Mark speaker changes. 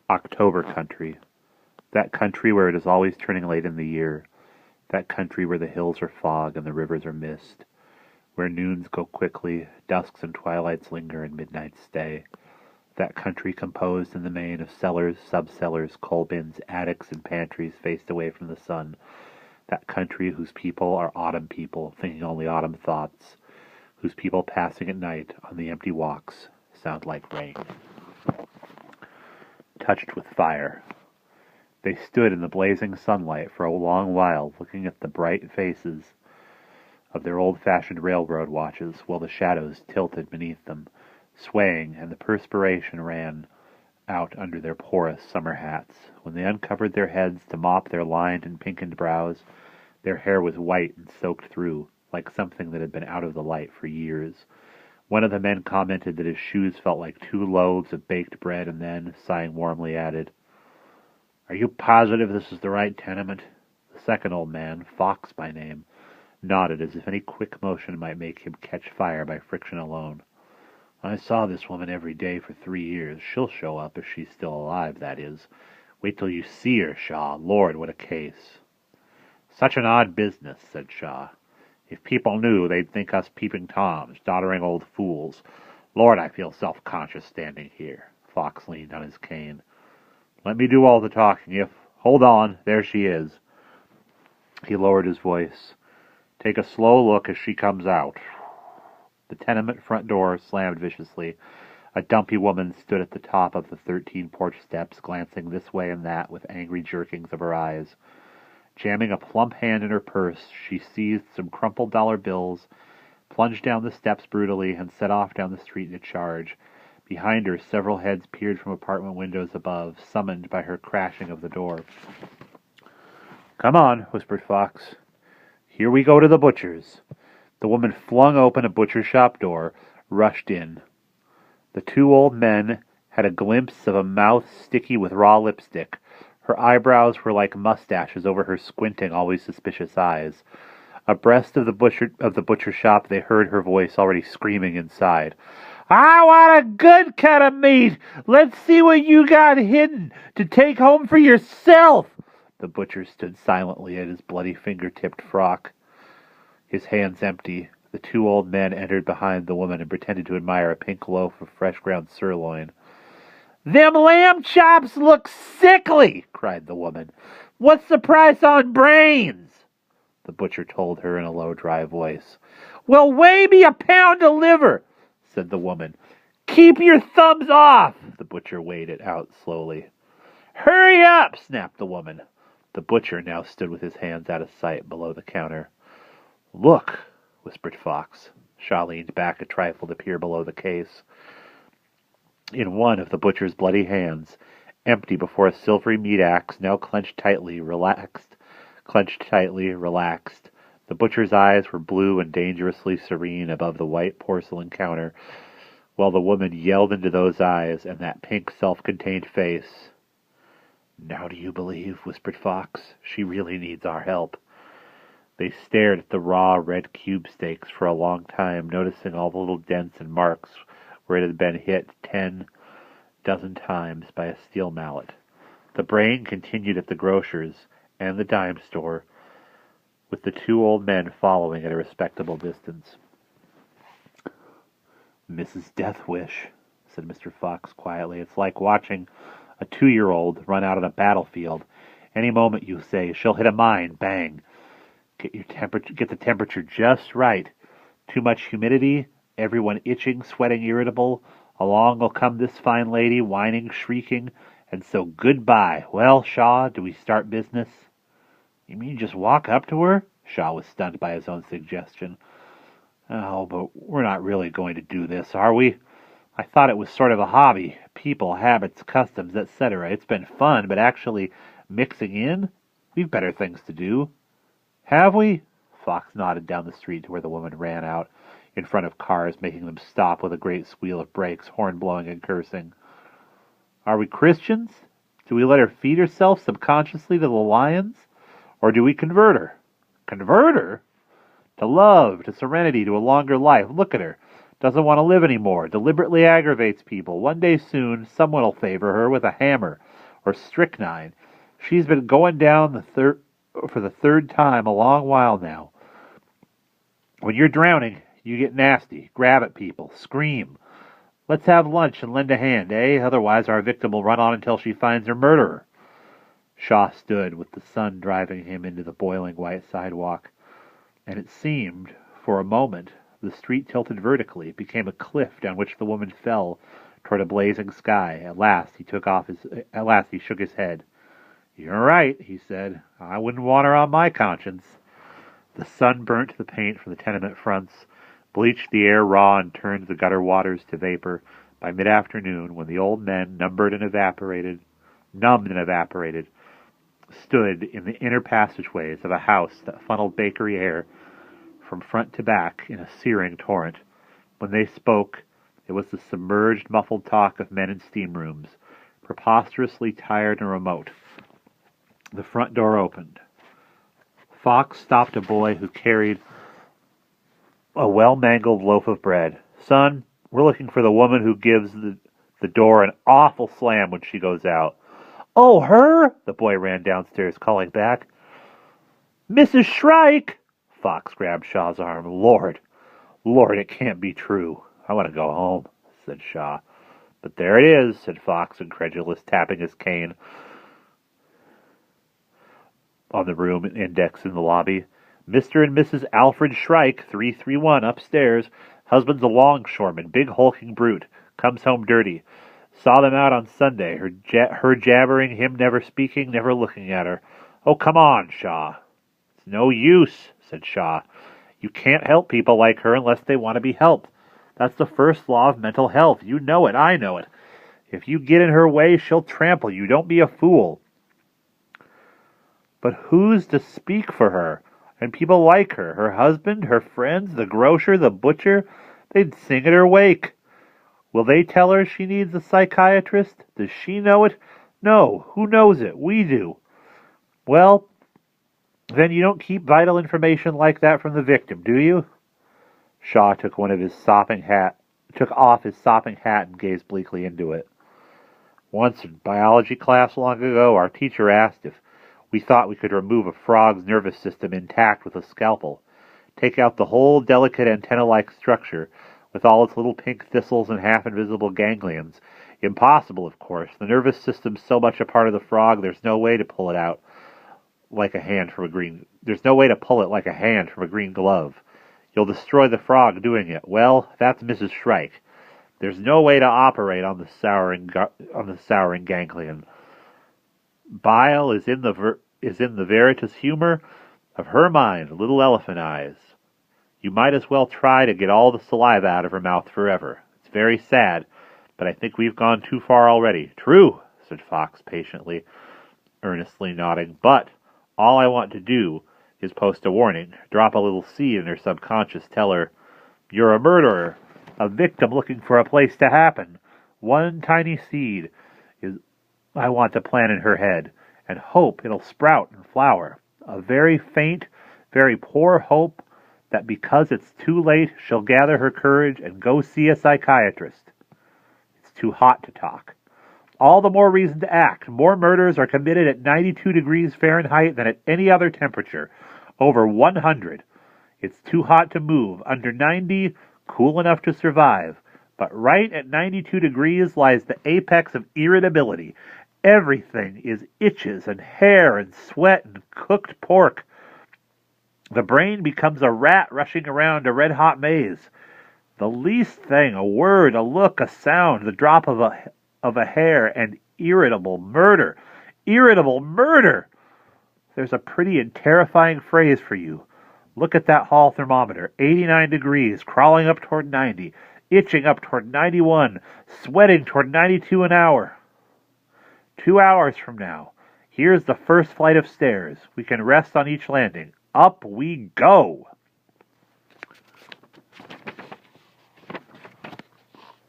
Speaker 1: October country. That country where it is always turning late in the year. That country where the hills are fog and the rivers are mist. Where noons go quickly, dusks and twilights linger and midnights stay. That country composed in the main of cellars, sub-cellars, coal bins, attics, and pantries faced away from the sun. That country whose people are autumn people, thinking only autumn thoughts. Whose people passing at night on the empty walks sound like rain. Touched with fire. They stood in the blazing sunlight for a long while, looking at the bright faces of their old-fashioned railroad watches, while the shadows tilted beneath them, swaying, and the perspiration ran out under their porous summer hats. When they uncovered their heads to mop their lined and pinkened brows, their hair was white and soaked through, like something that had been out of the light for years. One of the men commented that his shoes felt like 2 loaves of baked bread, and then, sighing warmly, added, "Are you positive this is the right tenement?" The second old man, Fox by name, nodded as if any quick motion might make him catch fire by friction alone. "I saw this woman every day for 3 years. She'll show up if she's still alive, that is. Wait till you see her, Shaw. Lord, what a case." "Such an odd business," said Shaw. "If people knew, they'd think us peeping toms, doddering old fools. Lord, I feel self-conscious standing here." Fox leaned on his cane. "Let me do all the talking, if... Hold on, there she is." He lowered his voice. "Take a slow look as she comes out." The tenement front door slammed viciously. A dumpy woman stood at the top of the 13 porch steps, glancing this way and that with angry jerkings of her eyes. Jamming a plump hand in her purse, she seized some crumpled dollar bills, plunged down the steps brutally, and set off down the street in a charge. Behind her, several heads peered from apartment windows above, summoned by her crashing of the door. "Come on," whispered Fox. "Here we go to the butcher's." The woman flung open a butcher shop door, rushed in. The 2 old men had a glimpse of a mouth sticky with raw lipstick. Her eyebrows were like mustaches over her squinting, always suspicious eyes. Abreast of the butcher shop, they heard her voice already screaming inside. "I want a good cut of meat! Let's see what you got hidden to take home for yourself!" The butcher stood silently at his bloody finger-tipped frock, his hands empty. The 2 old men entered behind the woman and pretended to admire a pink loaf of fresh ground sirloin. "Them lamb chops look sickly!" cried the woman. "What's the price on brains?" The butcher told her in a low, dry voice. "Well, weigh me a pound of liver," said the woman. "Keep your thumbs off!" The butcher weighed it out slowly. "Hurry up!" snapped the woman. The butcher now stood with his hands out of sight below the counter. "Look," whispered Fox. Shaw leaned back a trifle to peer below the case. In one of the butcher's bloody hands, empty before a silvery meat axe, now clenched tightly, relaxed. The butcher's eyes were blue and dangerously serene above the white porcelain counter, while the woman yelled into those eyes and that pink, self-contained face. "Now do you believe?" whispered Fox. "She really needs our help." They stared at the raw, red cube steaks for a long time, noticing all the little dents and marks where it had been hit 10 dozen times by a steel mallet. The brain continued at the grocer's and the dime store, with the 2 old men following at a respectable distance. "Mrs. Deathwish," said Mr. Fox quietly. "It's like watching a 2-year-old run out on a battlefield. Any moment, you say, she'll hit a mine, bang. Get the temperature just right. Too much humidity, everyone itching, sweating, irritable. Along will come this fine lady, whining, shrieking, and so goodbye. Well, Shaw, do we start business?" "You mean just walk up to her?" Shaw was stunned by his own suggestion. "Oh, but we're not really going to do this, are we? I thought it was sort of a hobby. People, habits, customs, etc. It's been fun, but actually mixing in? We've better things to do." "Have we?" Fox nodded down the street to where the woman ran out, in front of cars, making them stop with a great squeal of brakes, horn blowing and cursing. "Are we Christians? Do we let her feed herself subconsciously to the lions? Or do we convert her?" "Convert her?" "To love, to serenity, to a longer life. Look at her. Doesn't want to live anymore. Deliberately aggravates people. One day soon, someone will favor her with a hammer. or strychnine. She's been going down for the third time a long while now. When you're drowning, you get nasty, grab at people, scream. Let's have lunch and lend a hand, eh? Otherwise our victim will run on until she finds her murderer. Shaw stood with the sun driving him into the boiling white sidewalk, and it seemed, for a moment, the street tilted vertically, became a cliff down which the woman fell toward a blazing sky. At last he shook his head. "You're right," he said. "I wouldn't want her on my conscience." The sun burnt the paint from the tenement fronts, bleached the air raw, and turned the gutter waters to vapor. By mid-afternoon, when the old men, numbed and evaporated, stood in the inner passageways of a house that funneled bakery air from front to back in a searing torrent. When they spoke, it was the submerged, muffled talk of men in steam rooms, preposterously tired and remote. The front door opened. Fox stopped a boy who carried a well-mangled loaf of bread. "Son, we're looking for the woman who gives the door an awful slam when she goes out." "Oh, her?" The boy ran downstairs, calling back. "Mrs. Shrike!" Fox grabbed Shaw's arm. Lord, it can't be true." "I want to go home," said Shaw. "But there it is," said Fox, incredulous, tapping his cane on the room index in the lobby. "Mr. and Mrs. Alfred Shrike, 331, upstairs. Husband's a longshoreman, big hulking brute. Comes home dirty. Saw them out on Sunday. Her jabbering, him never speaking, never looking at her. Oh, come on, Shaw." "It's no use," said Shaw. "You can't help people like her unless they want to be helped. That's the first law of mental health. You know it. I know it. If you get in her way, she'll trample you. Don't be a fool." "But who's to speak for her? And people like her? Her husband, her friends, the grocer, the butcher? They'd sing at her wake. Will they tell her she needs a psychiatrist? Does she know it? No. Who knows it? We do. Well, then you don't keep vital information like that from the victim, do you?" Shaw took off his sopping hat and gazed bleakly into it. "Once in biology class long ago, our teacher asked if we thought we could remove a frog's nervous system intact with a scalpel. Take out the whole delicate antenna-like structure, with all its little pink thistles and half-invisible ganglions. Impossible, of course. The nervous system's so much a part of the frog, there's no way to pull it out like a hand from a green... There's no way to pull it like a hand from a green glove. You'll destroy the frog doing it. Well, that's Mrs. Shrike. There's no way to operate on the souring ganglion. Bile is in the veritas humor of her mind, little elephant eyes. You might as well try to get all the saliva out of her mouth forever. It's very sad, but I think we've gone too far already." "True," said Fox patiently, earnestly nodding. "But all I want to do is post a warning, drop a little seed in her subconscious, tell her, 'You're a murderer, a victim looking for a place to happen.' One tiny seed is I want to plant in her head, and hope it'll sprout and flower. A very faint, very poor hope that because it's too late, she'll gather her courage and go see a psychiatrist. It's too hot to talk. All the more reason to act. More murders are committed at 92 degrees Fahrenheit than at any other temperature. Over 100. It's too hot to move. Under 90, cool enough to survive. But right at 92 degrees lies the apex of irritability. Everything is itches and hair and sweat and cooked pork. The brain becomes a rat rushing around a red-hot maze. The least thing, a word, a look, a sound, the drop of a hair, and irritable murder. Irritable murder! There's a pretty and terrifying phrase for you. Look at that hall thermometer. 89 degrees, crawling up toward 90, itching up toward 91, sweating toward 92 an hour. 2 hours from now, here's the first flight of stairs. We can rest on each landing. Up we go!